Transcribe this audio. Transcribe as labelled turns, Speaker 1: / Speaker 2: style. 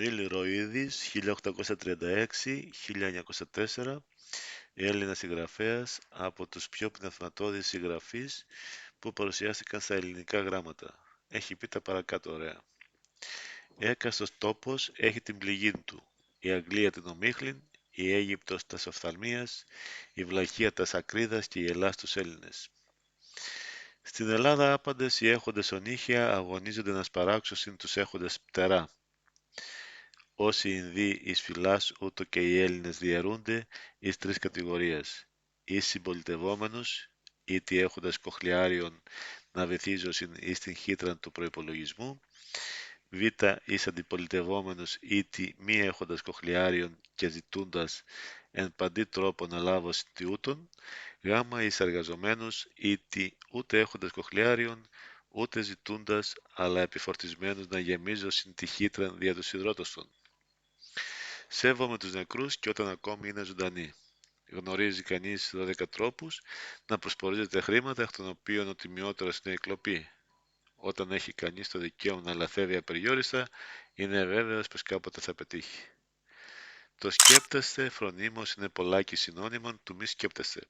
Speaker 1: Εμμανουήλ Ροΐδης, 1836-1904, Έλληνας συγγραφέας, από τους πιο πνευματώδεις συγγραφείς που παρουσιάστηκαν στα ελληνικά γράμματα. Έχει πει τα παρακάτω ωραία. Έκαστος τόπος έχει την πληγή του. Η Αγγλία την ομίχλην, η Αίγυπτος τας οφθαλμίας, η Βλαχία τας ακρίδας και η Ελλάς τους Έλληνες. Στην Ελλάδα άπαντες οι έχοντες ονύχια αγωνίζονται να σπαράξωσιν τους έχοντες πτερά. Όσοι Ινδοί εις φυλάς, ούτω και οι Έλληνες διαιρούνται εις τρεις κατηγορίες. Εις συμπολιτευόμενους, είτε έχοντας κοχλιάριον να βυθίζωσιν εις την χύτραν του προϋπολογισμού, β. εις αντιπολιτευόμενους, είτε μη έχοντας κοχλιάριον και ζητούντας εν παντή τρόπο να λάβωσιν τιούτον, γ. εις εργαζομένους, είτε ούτε έχοντας κοχλιάριον, ούτε ζητούντας, αλλά επιφορτισμένους να γεμίζωσιν τη χύτραν δια τους υδρότος των. Σέβομαι τους νεκρούς και όταν ακόμη είναι ζωντανοί. Γνωρίζει κανείς 12 τρόπους να προσπορίζεται χρήματα, εκ των οποίων ο τιμιότερος είναι η κλοπή. Όταν έχει κανείς το δικαίωμα να λαθεύει απεριόριστα, είναι βέβαιος πως κάποτε θα πετύχει. Το σκέπτεστε φρονίμως είναι πολλάκι συνώνυμων του μη σκέπτεστε.